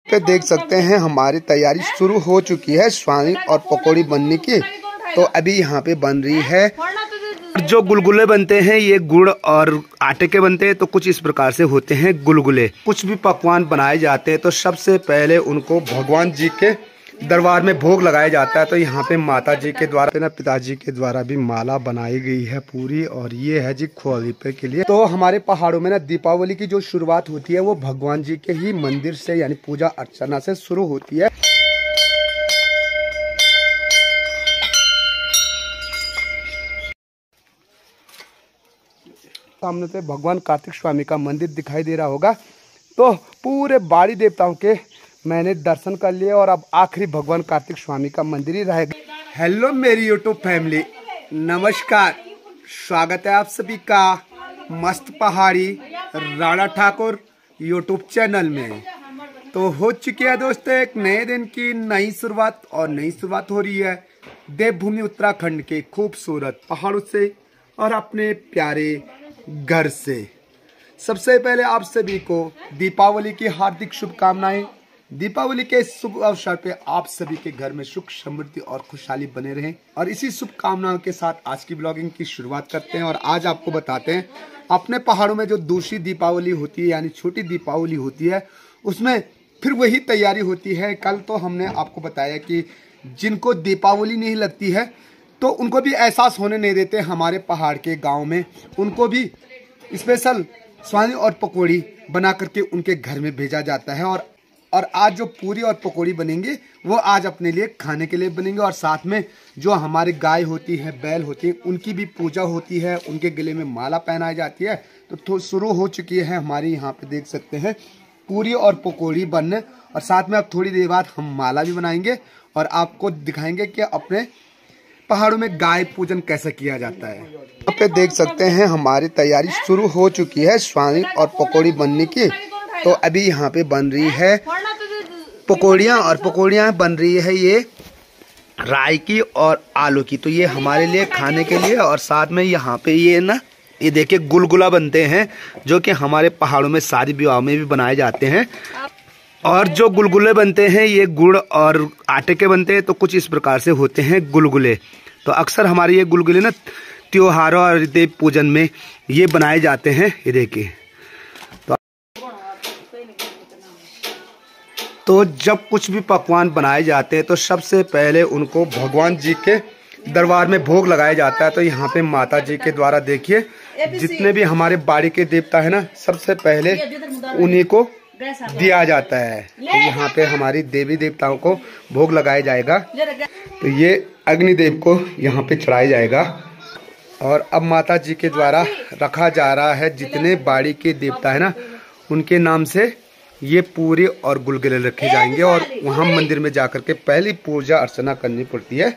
पे देख सकते हैं हमारी तैयारी शुरू हो चुकी है स्वामी और पकौड़ी बनने की। तो अभी यहाँ पे बन रही है। जो गुलगुले बनते हैं ये गुड़ और आटे के बनते हैं, तो कुछ इस प्रकार से होते हैं गुलगुले। कुछ भी पकवान बनाए जाते हैं तो सबसे पहले उनको भगवान जी के दरबार में भोग लगाया जाता है। तो यहाँ पे माता जी के द्वारा ना पिताजी के द्वारा भी माला बनाई गई है पूरी, और ये है जी खोलीपे के लिए। तो हमारे पहाड़ों में ना दीपावली की जो शुरुआत होती है वो भगवान जी के ही मंदिर से यानी पूजा अर्चना से शुरू होती है। सामने से भगवान कार्तिक स्वामी का मंदिर दिखाई दे रहा होगा। तो पूरे बाड़ी देवताओं के मैंने दर्शन कर लिए और अब आखिरी भगवान कार्तिक स्वामी का मंदिर ही रहेगा। हेलो मेरी यूट्यूब फैमिली, नमस्कार, स्वागत है आप सभी का मस्त पहाड़ी राणा ठाकुर यूट्यूब चैनल में। तो हो चुकी है दोस्तों एक नए दिन की नई शुरुआत, और नई शुरुआत हो रही है देवभूमि उत्तराखंड के खूबसूरत पहाड़ों से और अपने प्यारे घर से। सबसे पहले आप सभी को दीपावली की हार्दिक शुभकामनाएं। दीपावली के शुभ अवसर पे आप सभी के घर में सुख समृद्धि और खुशहाली बने रहें, और इसी शुभकामनाओं के साथ आज की ब्लॉगिंग की शुरुआत करते हैं। और आज आपको बताते हैं अपने पहाड़ों में जो दूसरी दीपावली होती है यानी छोटी दीपावली होती है, उसमें फिर वही तैयारी होती है। कल तो हमने आपको बताया कि जिनको दीपावली नहीं लगती है तो उनको भी एहसास होने नहीं देते हमारे पहाड़ के गांव में, उनको भी स्पेशल स्वामी और पकौड़ी बना करके उनके घर में भेजा जाता है। और आज जो पूरी और पकौड़ी बनेंगे वो आज अपने लिए खाने के लिए बनेंगे, और साथ में जो हमारी गाय होती है, बैल होती है, उनकी भी पूजा होती है, उनके गले में माला पहनाई जाती है। तो शुरू हो चुकी है हमारी यहाँ पे देख सकते हैं पूरी और पकौड़ी बनने, और साथ में अब थोड़ी देर बाद हम माला भी बनाएंगे और आपको दिखाएंगे कि अपने पहाड़ों में गाय पूजन कैसे किया जाता है। यहाँ पे देख सकते हैं हमारी तैयारी शुरू हो चुकी है स्वामी और पकौड़ी बनने की। तो अभी यहाँ पे बन रही है पकौड़ियाँ, और पकौड़ियाँ बन रही है ये राई की और आलू की। तो ये हमारे लिए खाने के लिए, और साथ में यहाँ पे ये ना ये देखिए गुलगुला बनते हैं जो कि हमारे पहाड़ों में शादी विवाह में भी बनाए जाते हैं। और जो गुलगुले बनते हैं ये गुड़ और आटे के बनते हैं, तो कुछ इस प्रकार से होते हैं गुलगुले। तो अक्सर हमारे ये गुलगुले ना त्योहारों और देव पूजन में ये बनाए जाते हैं। ये देखिए तो जब कुछ भी पकवान बनाए जाते हैं तो सबसे पहले उनको भगवान जी के दरबार में भोग लगाया जाता है। तो यहाँ पे माता जी के द्वारा देखिए जितने भी हमारे बाड़ी के देवता है ना, सबसे पहले उन्हीं को दिया जाता है। तो यहाँ पे हमारी देवी देवताओं को भोग लगाया जाएगा। तो ये अग्निदेव को यहाँ पे चढ़ाया जाएगा, और अब माता जी के द्वारा रखा जा रहा है जितने बाड़ी के देवता है ना, उनके नाम से ये पूरी और गुलगुले रखे जाएंगे, और वहाँ मंदिर में जाकर के पहली पूजा अर्चना करनी पड़ती है।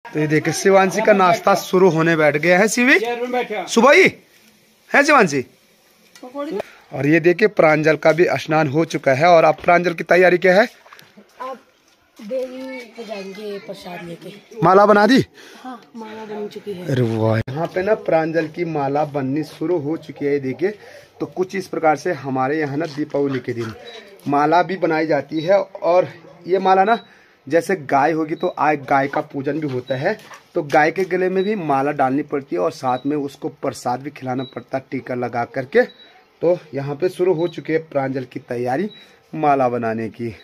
तो ये देखिए शिवांशी का नाश्ता शुरू होने बैठ गया है। शिवी सुबह ही है शिवांशी। और ये देखिए प्रांजल का भी स्नान हो चुका है, और अब प्रांजल की तैयारी क्या है? देवी को जाएंगे प्रसाद लेके। माला बना दी? हाँ, माला बन चुकी है। अरे वाह, यहाँ पे ना प्रांजल की माला बननी शुरू हो चुकी है। देखिए तो कुछ इस प्रकार से हमारे यहाँ ना दीपावली के दिन माला भी बनाई जाती है। और ये माला ना जैसे गाय होगी तो आज गाय का पूजन भी होता है, तो गाय के गले में भी माला डालनी पड़ती है, और साथ में उसको प्रसाद भी खिलाना पड़ता है टीका लगा करके। तो यहाँ पे शुरू हो चुकी है प्रांजल की तैयारी माला बनाने की।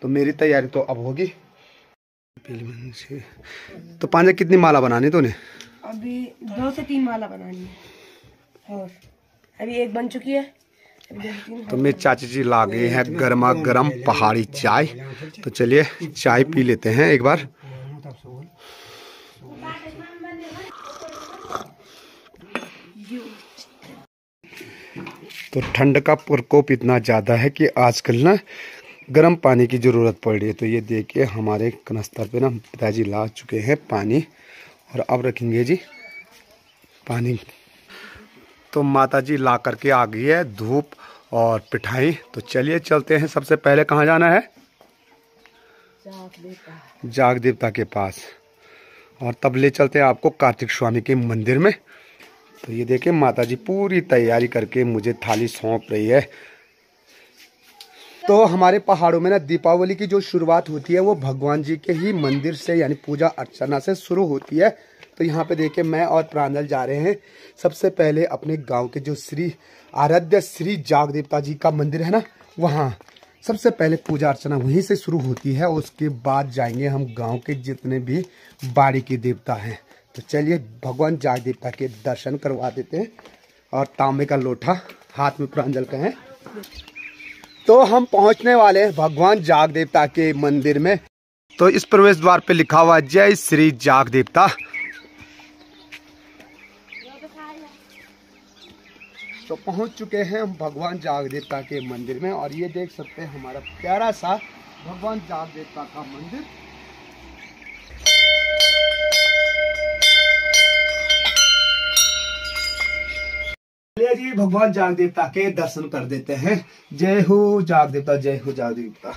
तो मेरी तैयारी तो अब होगी। तो प्रांजल कितनी माला बनानी तूने? अभी 2 से 3 माला बनानी है, और अभी एक बन चुकी है। तो मेरी चाची जी ला गए हैं गर्मा गर्म पहाड़ी चाय। तो चलिए चाय पी लेते हैं एक बार। तो ठंड का प्रकोप इतना ज़्यादा है कि आजकल ना गर्म पानी की ज़रूरत पड़ रही है। तो ये देखिए हमारे कनस्तर पे ना पिताजी ला चुके हैं पानी, और अब रखेंगे जी पानी। तो माता जी ला करके आ गई है धूप और पिठाई। तो चलिए चलते हैं। सबसे पहले कहाँ जाना है? जाग देवता के पास, और तब ले चलते हैं आपको कार्तिक स्वामी के मंदिर में। तो ये देखिए माता जी पूरी तैयारी करके मुझे थाली सौंप रही है। तो हमारे पहाड़ों में ना दीपावली की जो शुरुआत होती है वो भगवान जी के ही मंदिर से यानी पूजा अर्चना से शुरू होती है। तो यहाँ पे देखिए मैं और प्रांजल जा रहे हैं सबसे पहले अपने गांव के जो श्री आराध्य श्री जाग देवता जी का मंदिर है ना, वहाँ सबसे पहले पूजा अर्चना वहीं से शुरू होती है। उसके बाद जाएंगे हम गांव के जितने भी बाड़ी के देवता हैं। तो चलिए भगवान जाग देवता के दर्शन करवा देते हैं। और तांबे का लोटा हाथ में प्रांजल का है। तो हम पहुंचने वाले हैं भगवान जाग देवता के मंदिर में। तो इस प्रवेश द्वार पे लिखा हुआ जय श्री जाग देवता। तो पहुंच चुके हैं हम भगवान जाग देवता के मंदिर में और ये देख सकते हैं हमारा प्यारा सा भगवान जाग देवता का मंदिर। चलिए जी भगवान जाग देवता के दर्शन कर देते हैं। जय हो जाग देवता, जय हो जाग देवता।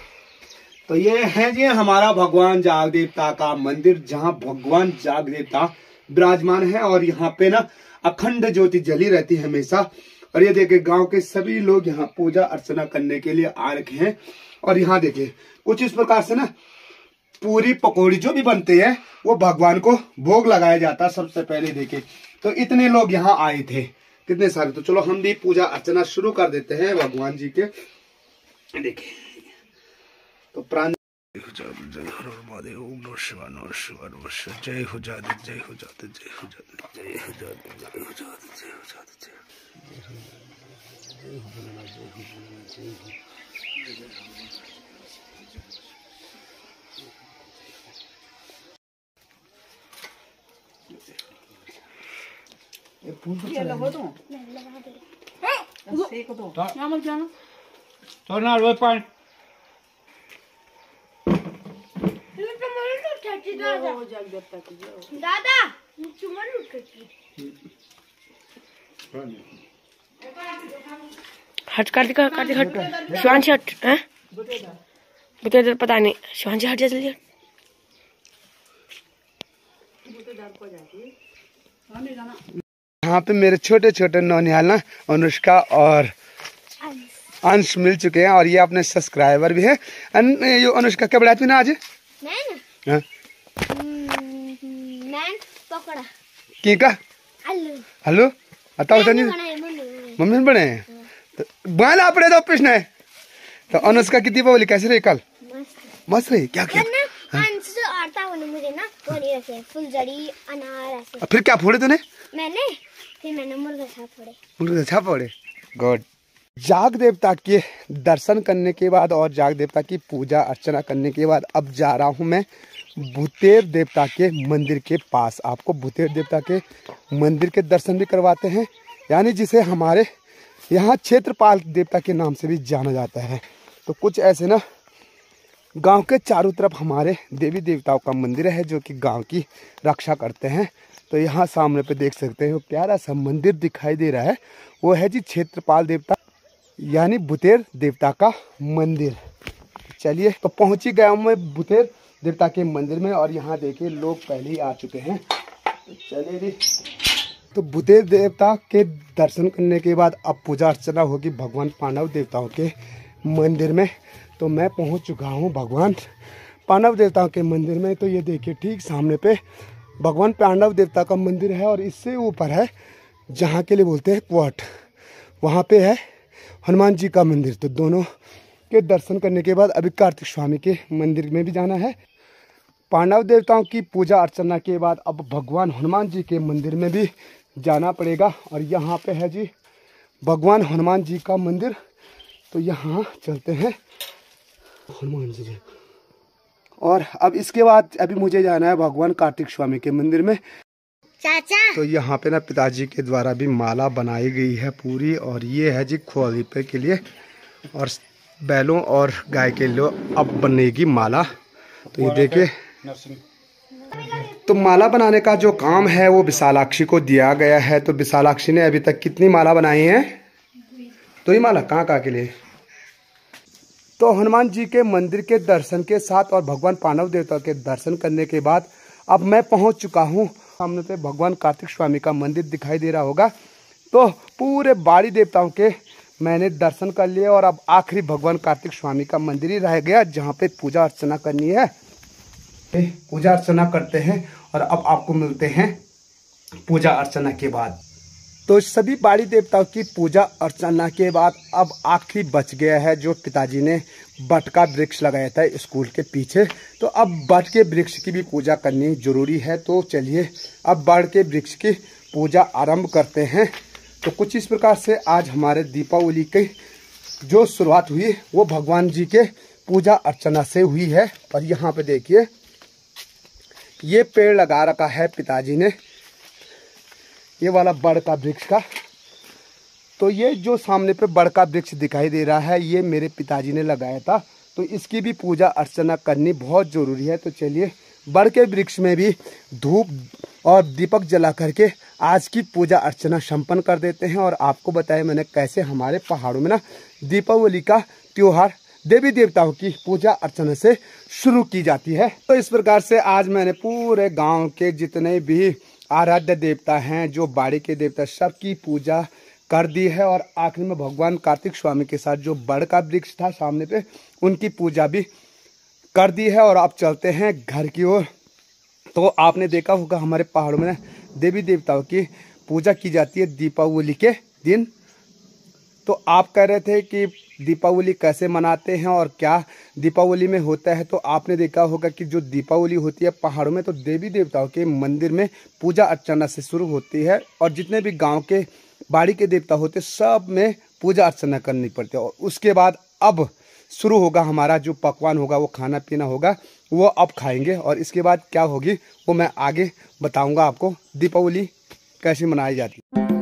तो ये है जी हमारा भगवान जाग देवता का मंदिर जहाँ भगवान जाग देवता विराजमान है। और यहाँ पे ना अखंड ज्योति जली रहती है हमेशा। और ये देखिए गांव के सभी लोग यहाँ पूजा अर्चना करने के लिए आ रखे हैं। और यहाँ देखिए कुछ इस प्रकार से ना पूरी पकौड़ी जो भी बनते हैं वो भगवान को भोग लगाया जाता है सबसे पहले। देखिए तो इतने लोग यहाँ आए थे, कितने सारे। तो चलो हम भी पूजा अर्चना शुरू कर देते हैं भगवान जी के। देखिए तो प्राण जय हो जादे, जय हो जादे, जय हो जादे, जय हो जादे, जय हो जादे, जय हो जादे, जय हो जादे, ये लगो तो सेको तो क्या मत जानो तो ना रोज पानी दादा चुमन हट कार्तिक कार्तिक हट शिवांशी हट हैं बता पता नहीं शिवांशी हट जा जल्दी हट। यहाँ पे मेरे छोटे छोटे नौनिहाल ना अनुष्का और अंश मिल चुके हैं और ये अपने सब्सक्राइबर भी है। ये अनुष्का क्या बढ़ाती ना आज मैं पकड़ा की का हेलो बताओ संजी मम्मी मम्मी ने बने हैं तो बाला पड़े तो पिछने। तो अनुष्का की दीपावली कैसी रही कल? मस्त रही। क्या किया? मुझे ना वो नहीं रखे फुलझड़ी अनार ऐसे। फिर क्या फोड़े तूने? मैंने मुर्गा छाप फोड़े। मुर्गा छाप फोड़े। गुड। जाग देवता के दर्शन करने के बाद और जाग देवता की पूजा अर्चना करने के बाद अब जा रहा हूँ मैं भूतेर देवता के मंदिर के पास। आपको भूतेर देवता के मंदिर के दर्शन भी करवाते हैं, यानी जिसे हमारे यहाँ क्षेत्रपाल देवता के नाम से भी जाना जाता है। तो कुछ ऐसे ना गांव के चारों तरफ हमारे देवी देवताओं का मंदिर है जो कि गांव की रक्षा करते हैं। तो यहाँ सामने पे देख सकते हैं प्यारा सा मंदिर दिखाई दे रहा है, वो है जी क्षेत्रपाल देवता यानी भूतेर देवता का मंदिर। चलिए तो पहुँच ही गया हूँ मैं भूतेर देवता के मंदिर में और यहाँ देखिए लोग पहले ही आ चुके हैं। तो चलिए जी तो भूतेर देवता के दर्शन करने के बाद अब पूजा अर्चना होगी भगवान पांडव देवताओं के मंदिर में। तो मैं पहुंच चुका हूं भगवान पांडव देवताओं के मंदिर में। तो ये देखिए ठीक सामने पे भगवान पांडव देवता का मंदिर है और इससे ऊपर है जहाँ के लिए बोलते हैं क्वाट, वहाँ पे है हनुमान जी का मंदिर। तो दोनों के दर्शन करने के बाद अभी कार्तिक स्वामी के मंदिर में भी जाना है। पांडव देवताओं की पूजा अर्चना के बाद अब भगवान हनुमान जी के मंदिर में भी जाना पड़ेगा। और यहाँ पे है जी भगवान हनुमान जी का मंदिर। तो यहाँ चलते हैं हनुमान जी। और अब इसके बाद अभी मुझे जाना है भगवान कार्तिक स्वामी के मंदिर में। चाचा तो यहाँ पे ना पिताजी के द्वारा भी माला बनाई गई है पूरी। और ये है जी खोलीपे के लिए और बैलों और गाय के लिए अब बनेगी माला। तो ये देखिए तो माला बनाने का जो काम है वो विशालाक्षी को दिया गया है। तो विशालाक्षी ने अभी तक कितनी माला बनाई है? तो ये माला कहाँ के लिए? तो हनुमान जी के मंदिर के दर्शन के साथ और भगवान पांडव देवता के दर्शन करने के बाद अब मैं पहुंच चुका हूं सामने पे भगवान कार्तिक स्वामी का मंदिर दिखाई दे रहा होगा। तो पूरे बाड़ी देवताओं के मैंने दर्शन कर लिए और अब आखिरी भगवान कार्तिक स्वामी का मंदिर ही रह गया जहाँ पे पूजा अर्चना करनी है। पूजा अर्चना करते हैं और अब आपको मिलते हैं पूजा अर्चना के बाद। तो सभी बाड़ी देवताओं की पूजा अर्चना के बाद अब आखिरी बच गया है जो पिताजी ने बट का वृक्ष लगाया था स्कूल के पीछे। तो अब बट के वृक्ष की भी पूजा करनी जरूरी है। तो चलिए अब बट के वृक्ष की पूजा आरंभ करते हैं। तो कुछ इस प्रकार से आज हमारे दीपावली की जो शुरुआत हुई वो भगवान जी के पूजा अर्चना से हुई है। और यहाँ पे देखिए ये पेड़ लगा रखा है पिताजी ने, ये वाला बड़ का वृक्ष का। तो ये जो सामने पे बड़ का वृक्ष दिखाई दे रहा है ये मेरे पिताजी ने लगाया था। तो इसकी भी पूजा अर्चना करनी बहुत ज़रूरी है। तो चलिए बड़ के वृक्ष में भी धूप और दीपक जला करके आज की पूजा अर्चना संपन्न कर देते हैं। और आपको बताया मैंने कैसे हमारे पहाड़ों में ना दीपावली का त्योहार देवी देवताओं की पूजा अर्चना से शुरू की जाती है। तो इस प्रकार से आज मैंने पूरे गांव के जितने भी आराध्य देवता हैं जो बाड़ी के देवता सबकी पूजा कर दी है। और आखिर में भगवान कार्तिक स्वामी के साथ जो बड़ का वृक्ष था सामने पे उनकी पूजा भी कर दी है। और आप चलते हैं घर की ओर। तो आपने देखा होगा हमारे पहाड़ों में देवी देवताओं की पूजा की जाती है दीपावली के दिन। तो आप कह रहे थे कि दीपावली कैसे मनाते हैं और क्या दीपावली में होता है। तो आपने देखा होगा कि जो दीपावली होती है पहाड़ों में तो देवी देवताओं के मंदिर में पूजा अर्चना से शुरू होती है। और जितने भी गांव के बाड़ी के देवता होते सब में पूजा अर्चना करनी पड़ती है। और उसके बाद अब शुरू होगा हमारा जो पकवान होगा वो खाना पीना होगा वो अब खाएंगे। और इसके बाद क्या होगी वो मैं आगे बताऊँगा आपको दीपावली कैसे मनाई जाती है।